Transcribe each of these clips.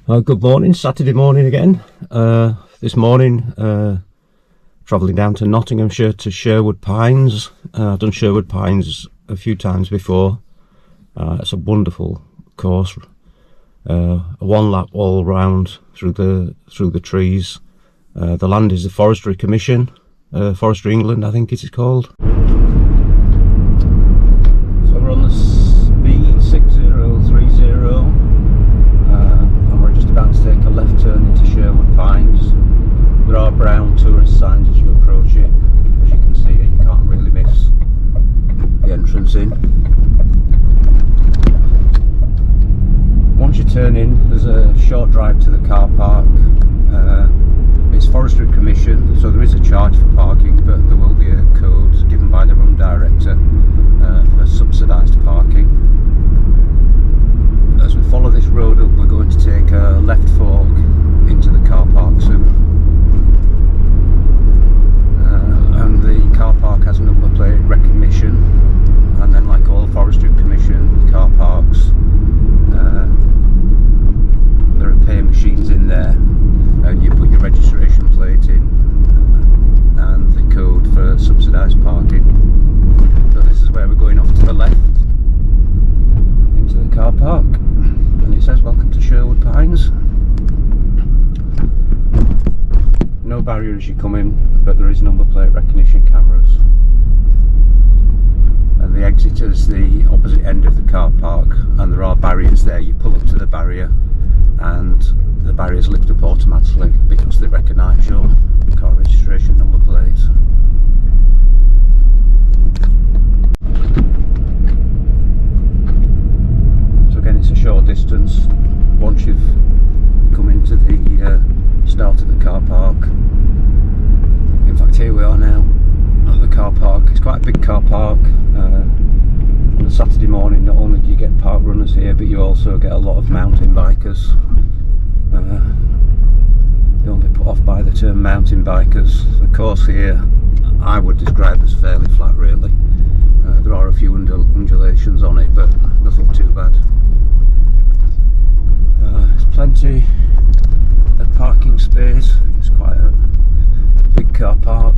Good morning, Saturday morning again. This morning, travelling down to Nottinghamshire to Sherwood Pines. I've done Sherwood Pines a few times before. It's a wonderful course. A one lap all round through the trees. The land is the Forestry Commission, Forestry England, I think it is called. So we're on the B6030. About to take a left turn into Sherwood Pines. There are brown tourist signs as you approach it. As you can see, you can't really miss the entrance in. Once you turn in, there's a short drive to the car park. It's Forestry Commission, so there is a charge for parking, but there will be a code given by the run director for subsidised parking. As we follow this road up, we're going to take a left fork into the car park soon. And the car park has number plate recognition, and then, like all Forestry Commission car parks, there are pay machines in there, and you put your registration plate in and the code for subsidised parking. So this is where we're going off to the left into the car park. And it says welcome to Sherwood Pines. No barrier as you come in, but there is number plate recognition cameras. And the exit is the opposite end of the car park, and there are barriers there. You pull up to the barrier and the barriers lift up automatically because they recognise your car registration number plates. It's a short distance once you've come into the start of the car park. In fact, here we are now at the car park. It's quite a big car park. On a Saturday morning, not only do you get park runners here, but you also get a lot of mountain bikers. Don't be put off by the term mountain bikers. The course here I would describe as fairly flat, really. There are a few undulations on it, but nothing too bad. There's plenty of parking space. It's quite a big car park.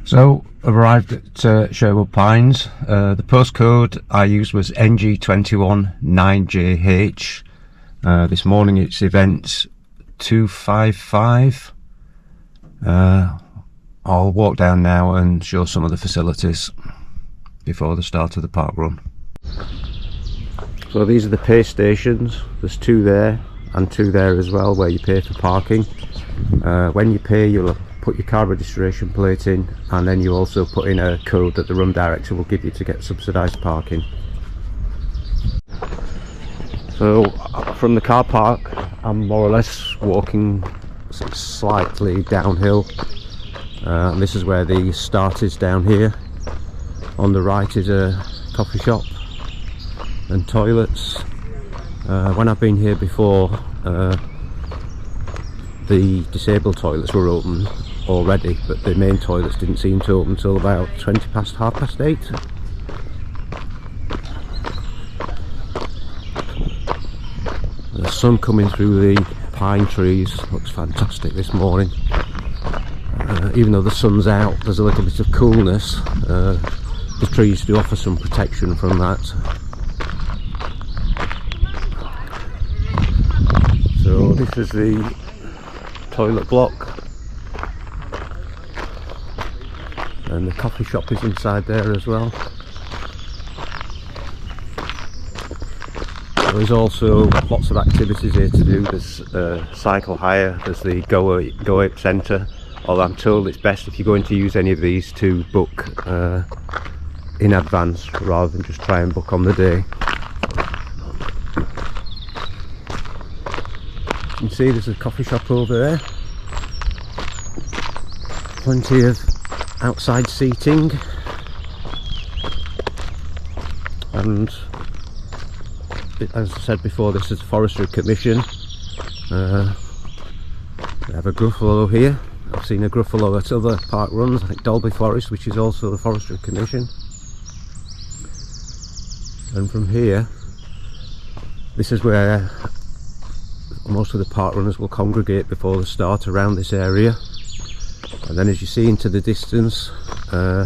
So I've arrived at Sherwood Pines. The postcode I used was NG21 9JH. This morning it's event 255. I'll walk down now and show some of the facilities before the start of the park run. So these are the pay stations. There's two there and two there as well, where you pay for parking. When you pay, you'll put your car registration plate in, and then you also put in a code that the run director will give you to get subsidised parking. So from the car park, I'm more or less walking slightly downhill, and this is where the start is down here. On the right is a coffee shop and toilets. When I've been here before, the disabled toilets were open already, but the main toilets didn't seem to open until about 8:20. The sun coming through the pine trees looks fantastic this morning. Even though the sun's out, there's a little bit of coolness. The trees do offer some protection from that. So this is the toilet block, and the coffee shop is inside there as well. There's also lots of activities here to do. There's cycle hire, there's the Go Ape Centre, although I'm told it's best if you're going to use any of these to book in advance rather than just try and book on the day. You can see there's a coffee shop over there. Plenty of outside seating, and as I said before, this is the Forestry Commission. We have a Gruffalo here. I've seen a Gruffalo at other park runs, I think Dalby Forest, which is also the Forestry Commission. and from here, this is where most of the park runners will congregate before the start, around this area. And then as you see into the distance, I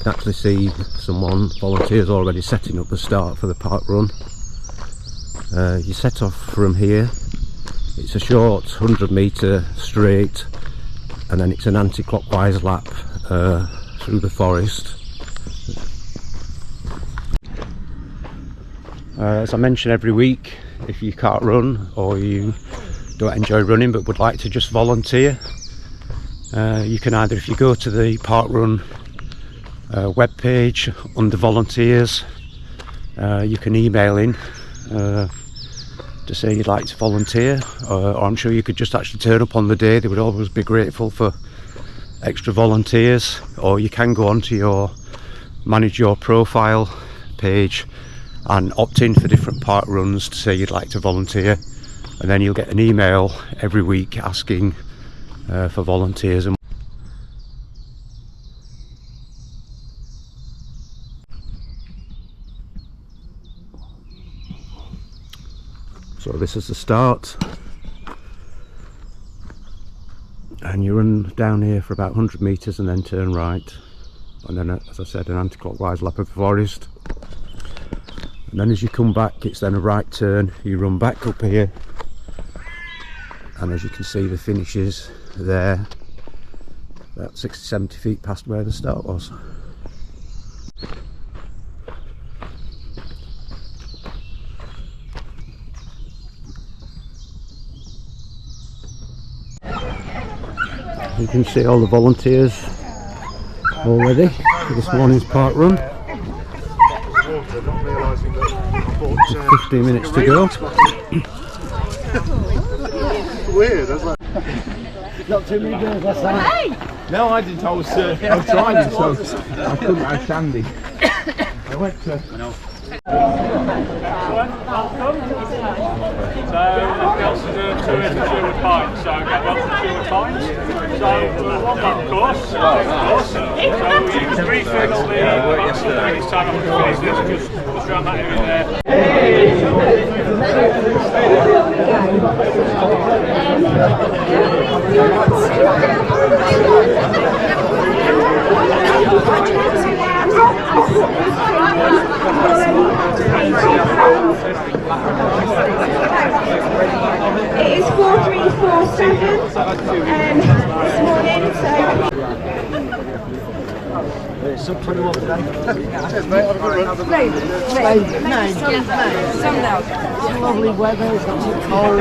can actually see volunteers already setting up the start for the park run. You set off from here. It's a short 100-metre straight, and then it's an anti-clockwise lap through the forest. As I mention every week, if you can't run or you don't enjoy running but would like to just volunteer, you can either, if you go to the parkrun webpage under volunteers, you can email in to say you'd like to volunteer, or I'm sure you could just actually turn up on the day. They would always be grateful for extra volunteers. Or you can go on to manage your profile page and opt in for different park runs to say you'd like to volunteer, and then you'll get an email every week asking for volunteers. So this is the start, and you run down here for about 100 metres and then turn right, and then, as I said, an anti-clockwise lap of the forest. And then as you come back, it's then a right turn. You run back up here, and as you can see, the finish is there, about 60-70 feet past where the start was. You can see all the volunteers already for this morning's park run. 15 minutes to go. Weird, isn't it? Not too many girls last night. No, I didn't. I was driving, so I couldn't have Shandy. I went to. So everything else is a tour into Sherwood Pines, so get well to Sherwood Pines. So we'll walk that course, so you can refill the about 7 minutes time after we finish this, just around that area there. It is 4347 this morning, so It's sub 21 today. Cheers, mate. Have a good run. It's lovely weather, it's not too cold.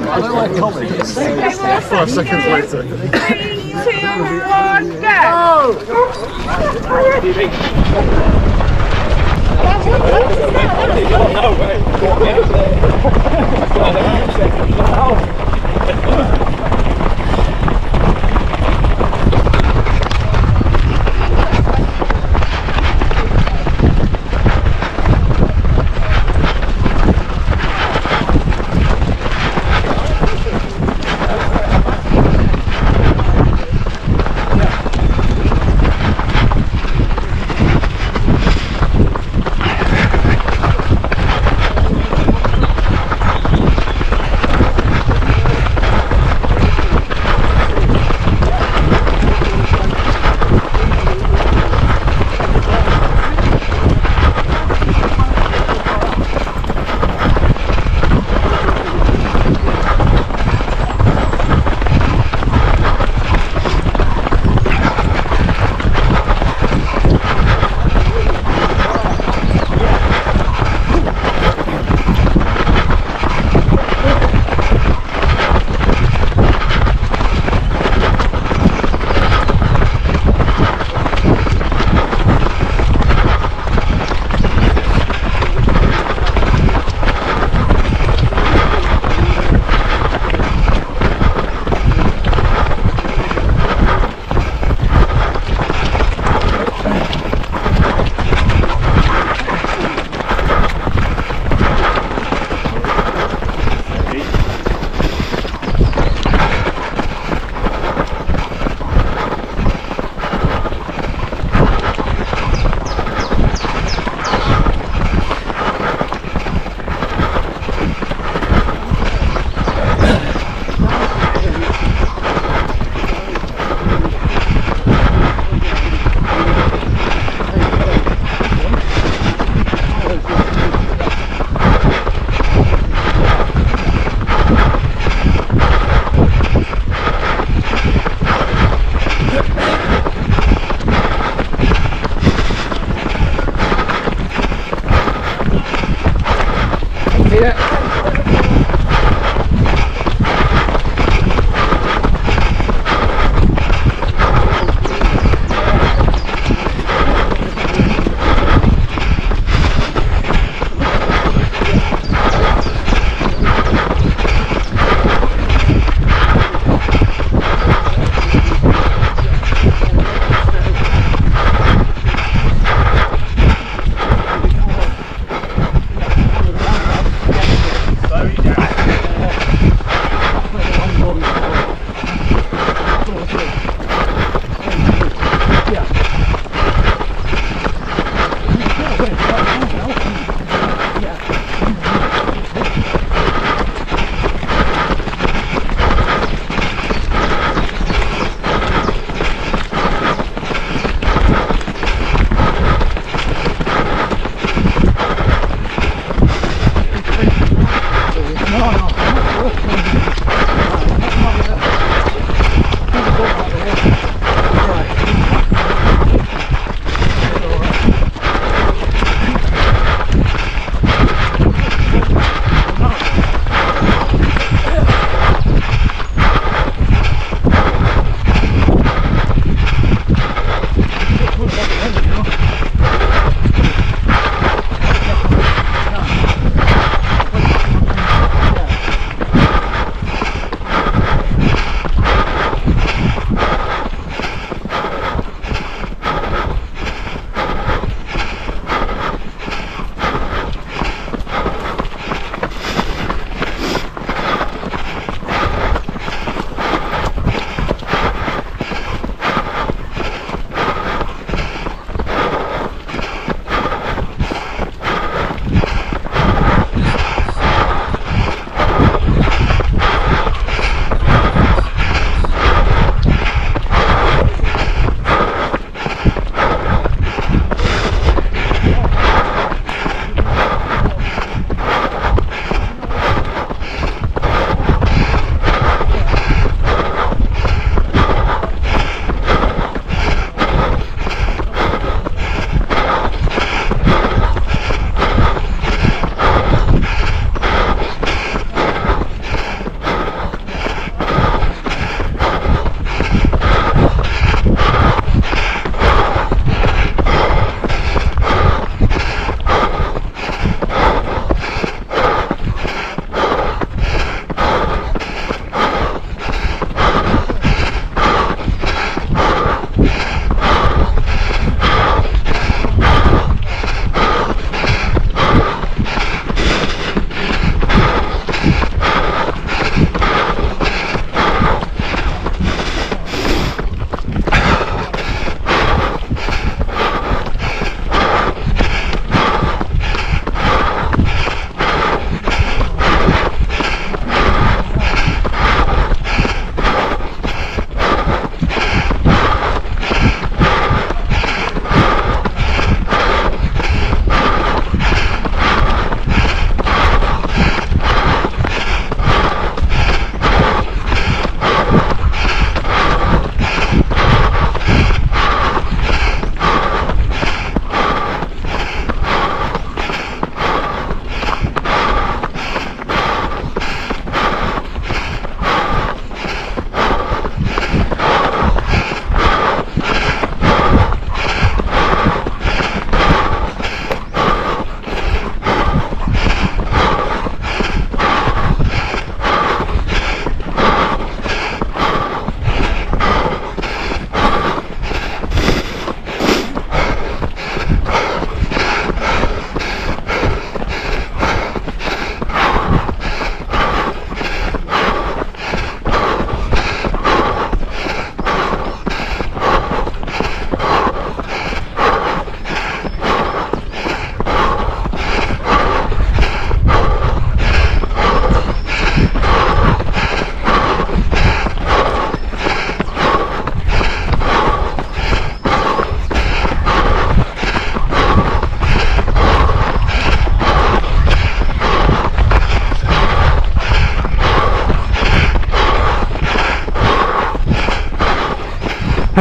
I don't like comedy. 5 seconds later. 3, 2, 1, go!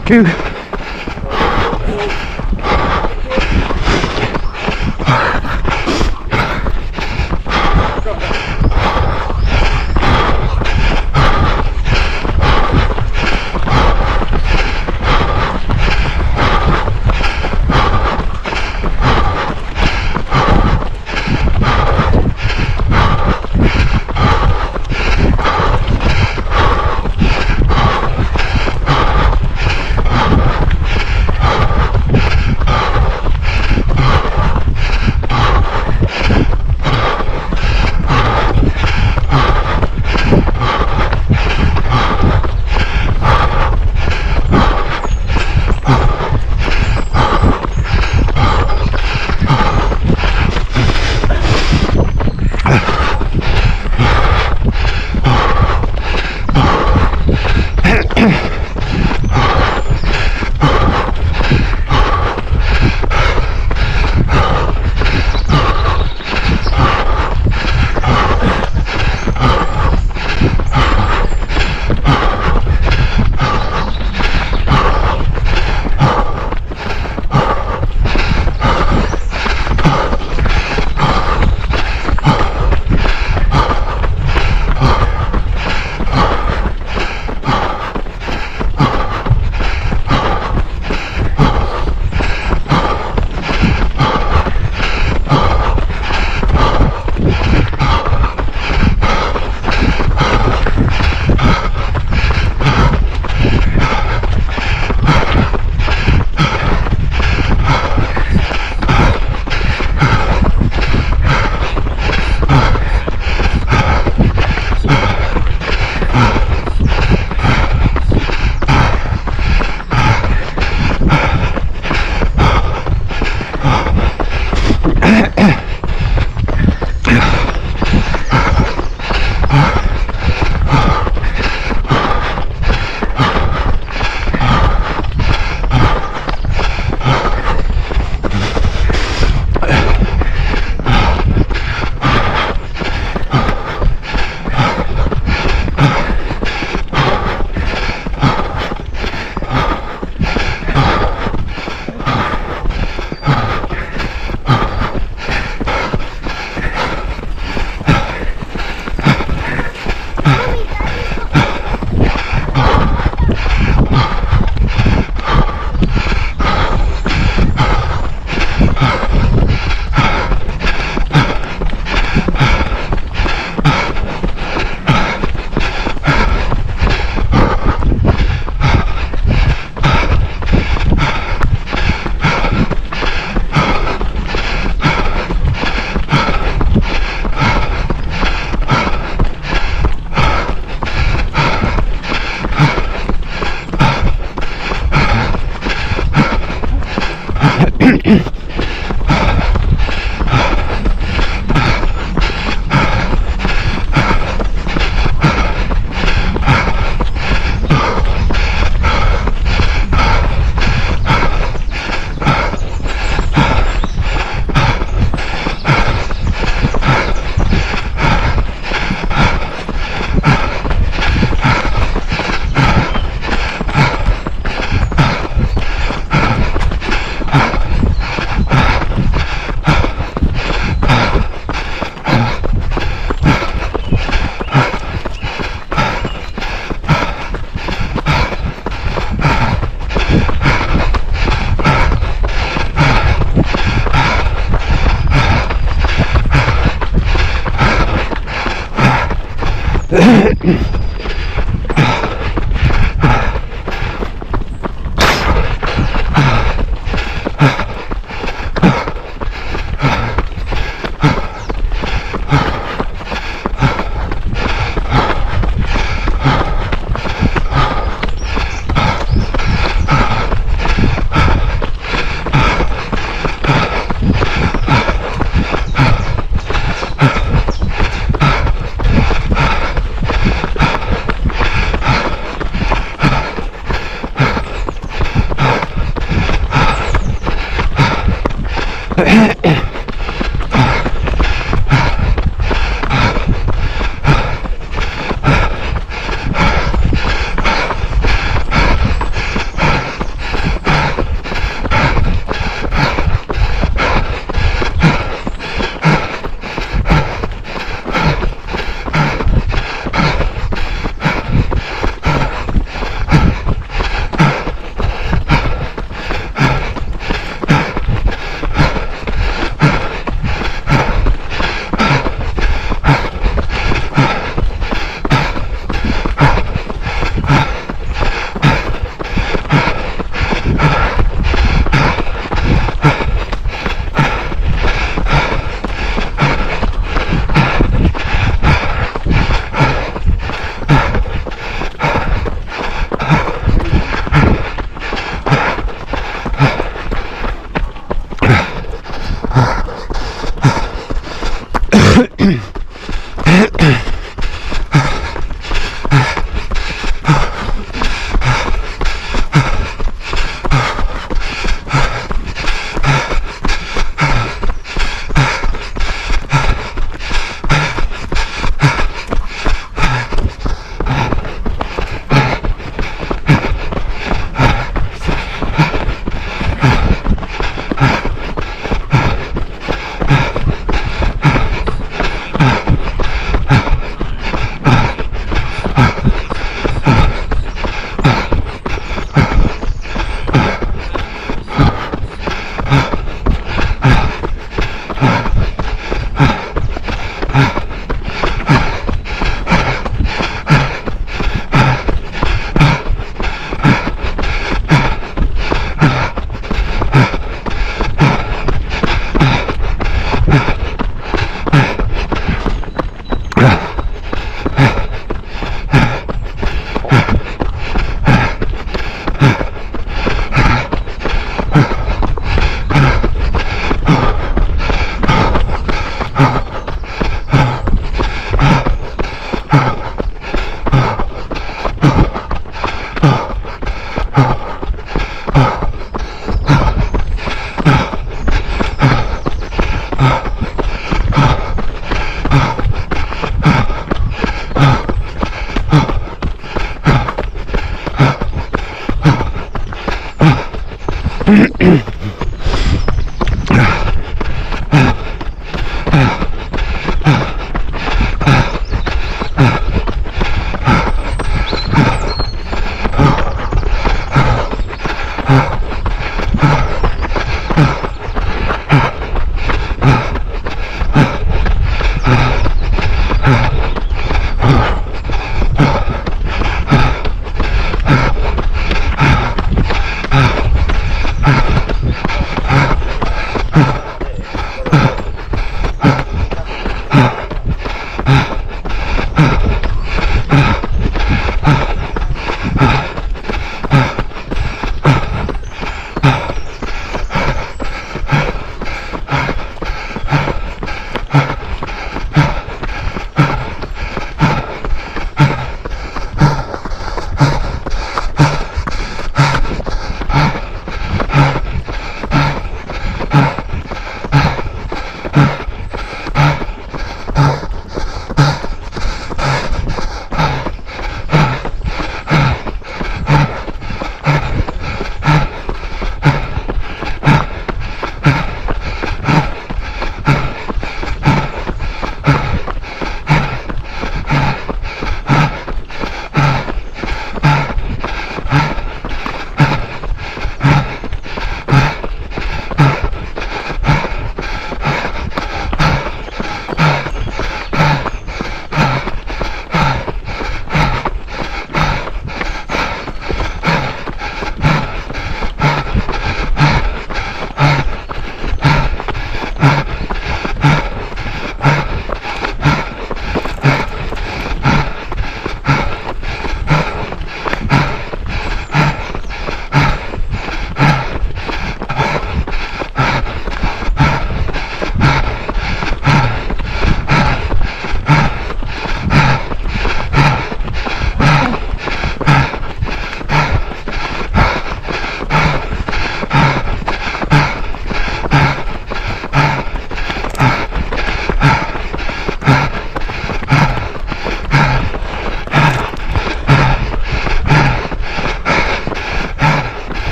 Thank you.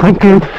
Thank you.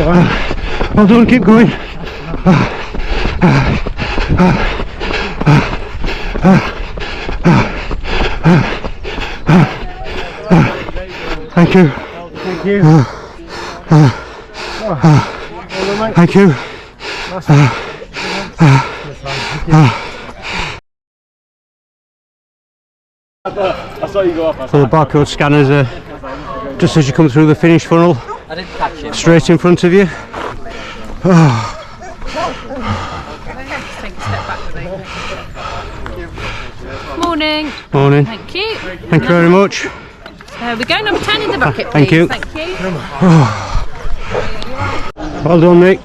Well done, keep going. Thank you. Thank you. Thank you. I saw you go off. So the barcode scanners are just as you come through the finish funnel, straight in front of you. Morning. Morning. Thank you. Thank you very much. There we go. Number 10 in the bucket, please. Thank you. Thank you. Well done, Nick.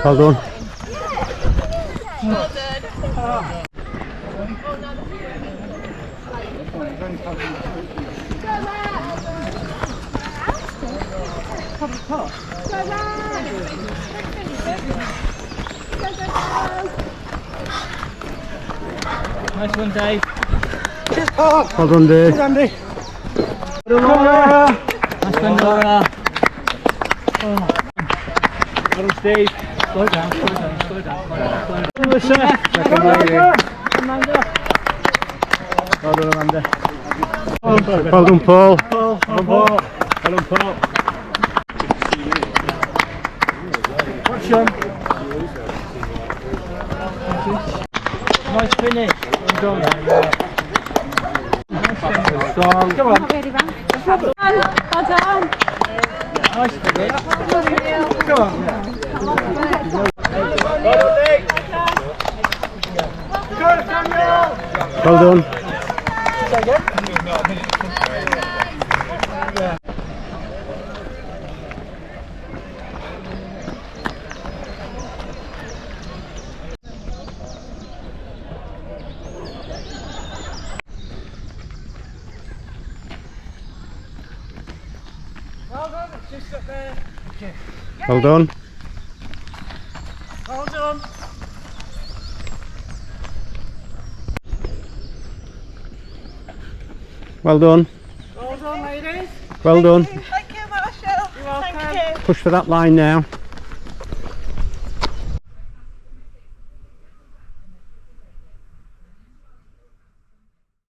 Well done. Nice one, Dave. Well done, Dave. Good, Andy. Laura. Nice one, Laura. Well done, Steve. Slow down, slow down, slow down. Melissa. Second lady. Amanda. Well done, Amanda. Well done, Paul. Paul. Well done, Paul. Well done, Paul. Watch on. Nice finish. Well done. Strong. Come on. Well done. Nice finish. Come on. Well done. Well done. Well done. Well done. Well done, ladies. Well done. Thank you, Marshall. You're welcome. Thank you. Push for that line now.